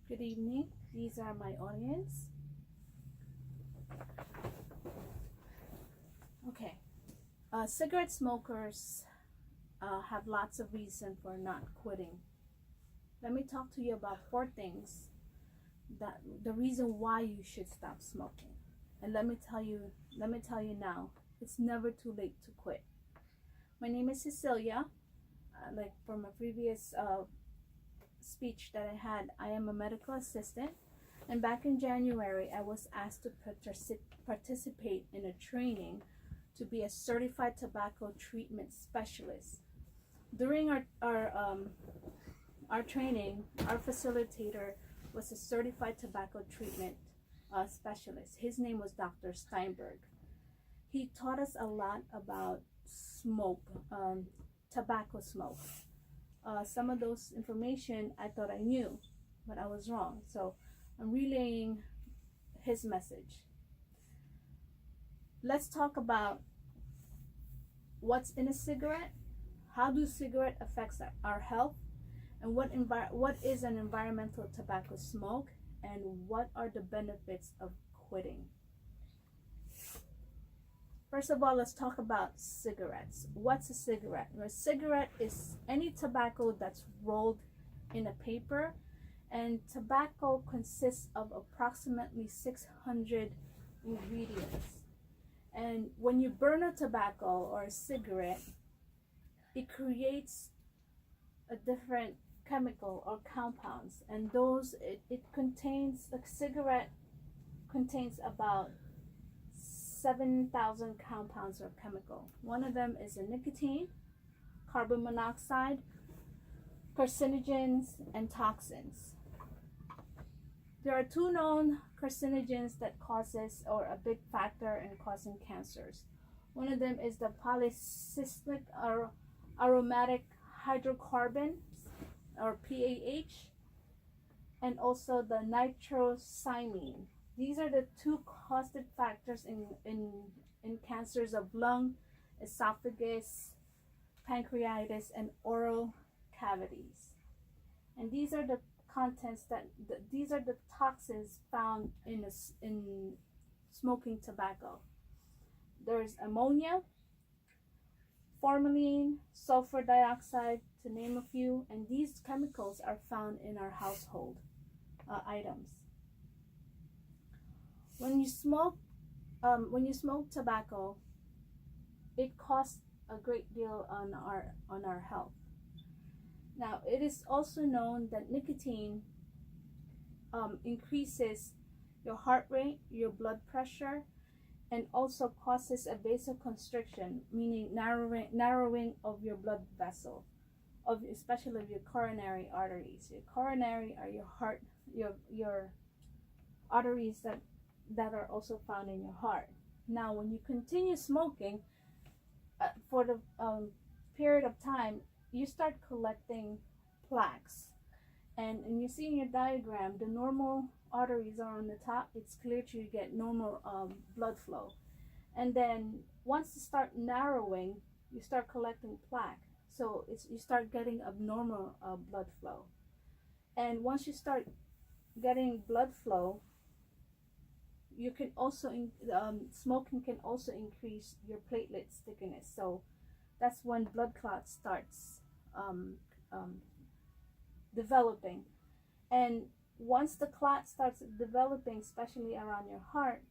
Good evening. These are my audience. Okay. Cigarette smokers have lots of reason for not quitting. Let me talk to you about four things that the reason why you should stop smoking. And let me tell you now, it's never too late to quit. My name is Cecilia. Like from a previous speech that I had, I am a medical assistant. And back in January, I was asked to participate in a training to be a certified tobacco treatment specialist. During our training, our facilitator was a certified tobacco treatment specialist. His name was Dr. Steinberg. He taught us a lot about smoke, tobacco smoke. Some of those information I thought I knew, but I was wrong. So I'm relaying his message. Let's talk about what's in a cigarette, how do cigarette affects our health, and what is an environmental tobacco smoke, and what are the benefits of quitting. First of all, let's talk about cigarettes. What's a cigarette? A cigarette is any tobacco that's rolled in a paper, and tobacco consists of approximately 600 ingredients. And when you burn a tobacco or a cigarette, it creates a different chemical or compounds, and those it contains, the cigarette contains about 7,000 compounds or chemical. One of them is a nicotine, carbon monoxide, carcinogens, and toxins. There are two known carcinogens that causes or a big factor in causing cancers. One of them is the polycyclic or aromatic hydrocarbons or PAH, and also the nitrosamine. These are the two causative factors in cancers of lung, esophagus, pancreatitis, and oral cavities. And these are the these are the toxins found in smoking tobacco. There's ammonia, formalin, sulfur dioxide, to name a few, and these chemicals are found in our household items. When you smoke tobacco, it costs a great deal on our health. Now, it is also known that nicotine increases your heart rate, your blood pressure, and also causes a vasoconstriction, meaning narrowing of your blood vessel, especially of your coronary arteries. Your coronary are your heart, your arteries that are also found in your heart. Now, when you continue smoking for the period of time, you start collecting plaques. And you see in your diagram, the normal arteries are on the top. It's clear to you get normal blood flow. And then once you start narrowing, you start collecting plaque. So you start getting abnormal blood flow. And once you start getting blood flow, you can also smoking can also increase your platelet stickiness. So that's when blood clot starts developing. And once the clot starts developing, especially around your heart,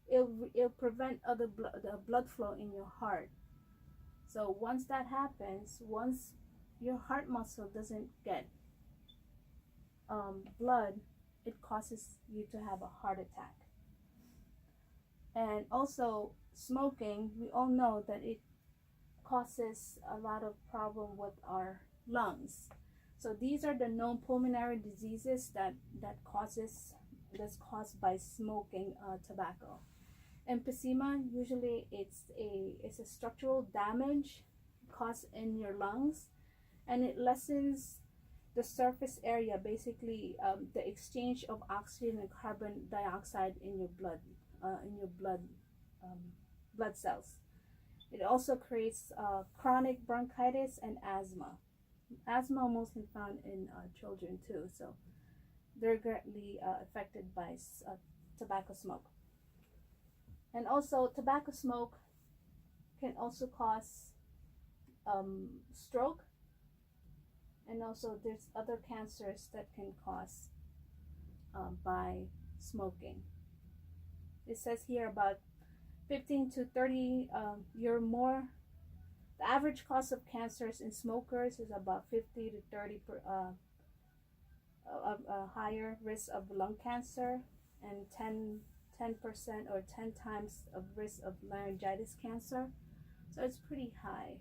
it'll prevent the blood flow in your heart. So once that happens, once your heart muscle doesn't get blood, it causes you to have a heart attack. And also smoking, we all know that it causes a lot of problem with our lungs. So these are the known pulmonary diseases that's caused by smoking tobacco. Emphysema, usually it's a structural damage caused in your lungs, and it lessens the surface area, basically the exchange of oxygen and carbon dioxide in your blood cells. It also creates chronic bronchitis and asthma. Asthma mostly found in children too. So they're greatly affected by tobacco smoke. And also, tobacco smoke can also cause stroke, and also there's other cancers that can cause by smoking. It says here about 15 to 30 year more. The average cause of cancers in smokers is about 50 to 30 higher risk of lung cancer, and 10% or 10 times of risk of laryngitis cancer. So it's pretty high.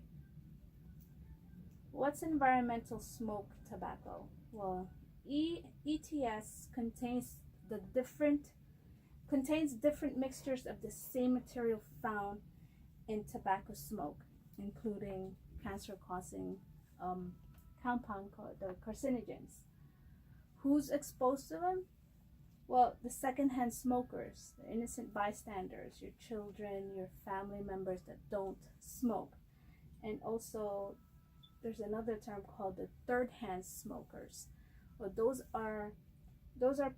What's environmental smoke tobacco? Well, ETS contains different mixtures of the same material found in tobacco smoke, including cancer-causing compound called the carcinogens. Who's exposed to them? Well, the secondhand smokers, the innocent bystanders, your children, your family members that don't smoke. And also, there's another term called the third-hand smokers. Well, those are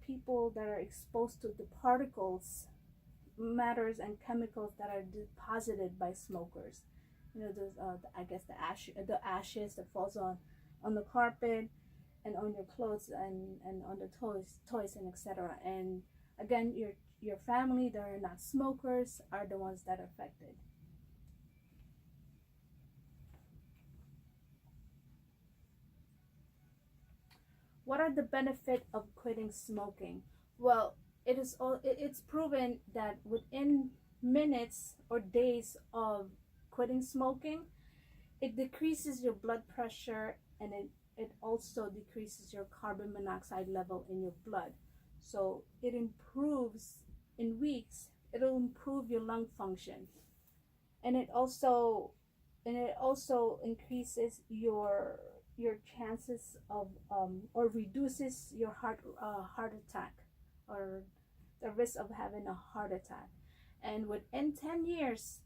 people that are exposed to the particles, matters, and chemicals that are deposited by smokers. You know, those I guess the ashes that falls on the carpet and on your clothes and on the toys and etc. And again, your family that are not smokers are the ones that are affected. What are the benefits of quitting smoking? Well, it's proven that within minutes or days of quitting smoking, it decreases your blood pressure, and it also decreases your carbon monoxide level in your blood. So it improves in weeks. It'll improve your lung function, and it also increases your chances of or reduces your heart attack, or the risk of having a heart attack. And within 10 years,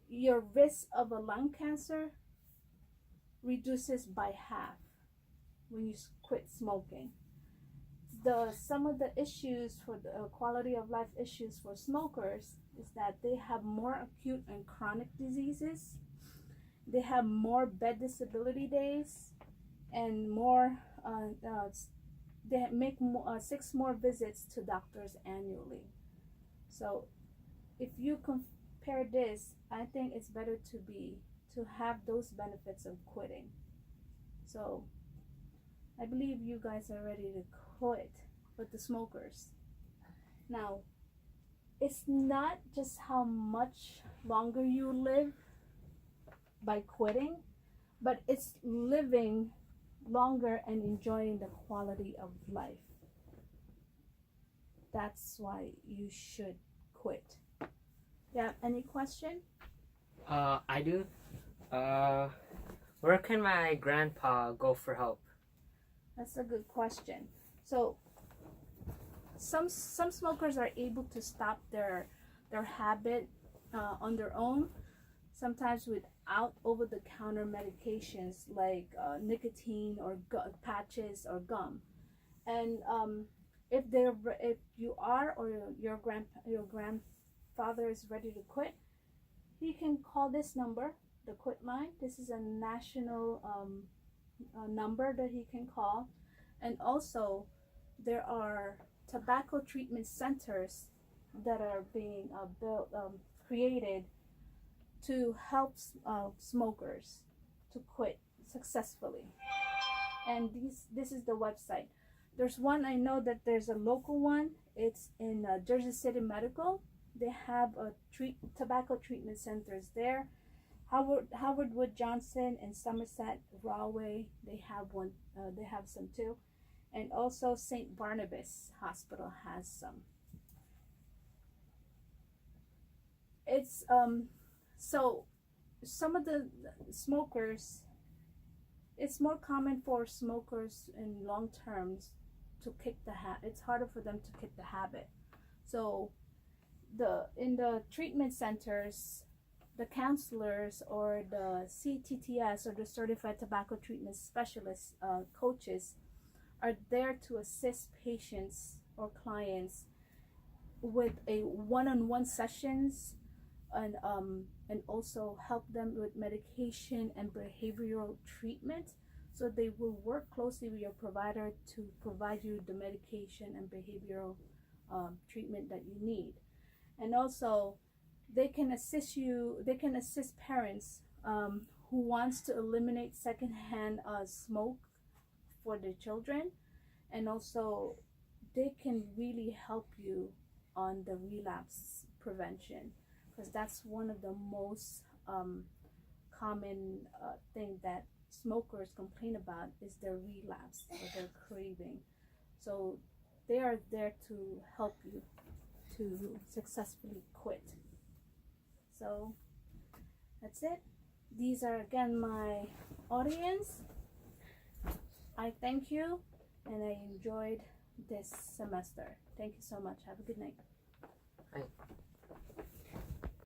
your risk of a lung cancer reduces by half when you quit smoking. Some of the issues for the quality of life issues for smokers is that they have more acute and chronic diseases. They have more bed disability days, and more they make 6 more visits to doctors annually. So if you compare this, I think it's better to have those benefits of quitting. So I believe you guys are ready to quit with the smokers. Now, it's not just how much longer you live by quitting, but it's living longer and enjoying the quality of life. That's why you should quit. Yeah, any question? I do. Where can my grandpa go for help? That's a good question. So some smokers are able to stop their habit on their own, sometimes without over-the-counter medications like nicotine or patches or gum. And if you are, or your grandfather is ready to quit, he can call this number, the quit line. This is a national number that he can call. And also there are tobacco treatment centers that are being created to help smokers to quit successfully. And this is the website. There's one, I know that there's a local one. It's in Jersey City Medical. They have tobacco treatment centers there. Howard Wood Johnson and Somerset Rahway, they have one. They have some too, and also St. Barnabas Hospital has some. It's so some of the smokers, it's more common for smokers in long terms to kick the habit. It's harder for them to kick the habit. So in the treatment centers, the counselors or the CTTS, or the Certified Tobacco Treatment Specialists coaches, are there to assist patients or clients with a one-on-one sessions, and also help them with medication and behavioral treatment. So they will work closely with your provider to provide you the medication and behavioral treatment that you need. And also they can assist parents who wants to eliminate secondhand smoke for their children. And also they can really help you on the relapse prevention, because that's one of the most common thing that smokers complain about is their relapse or their craving. So they are there to help you to successfully quit. So that's it. These are again my audience. I thank you and I enjoyed this semester. Thank you so much. Have a good night.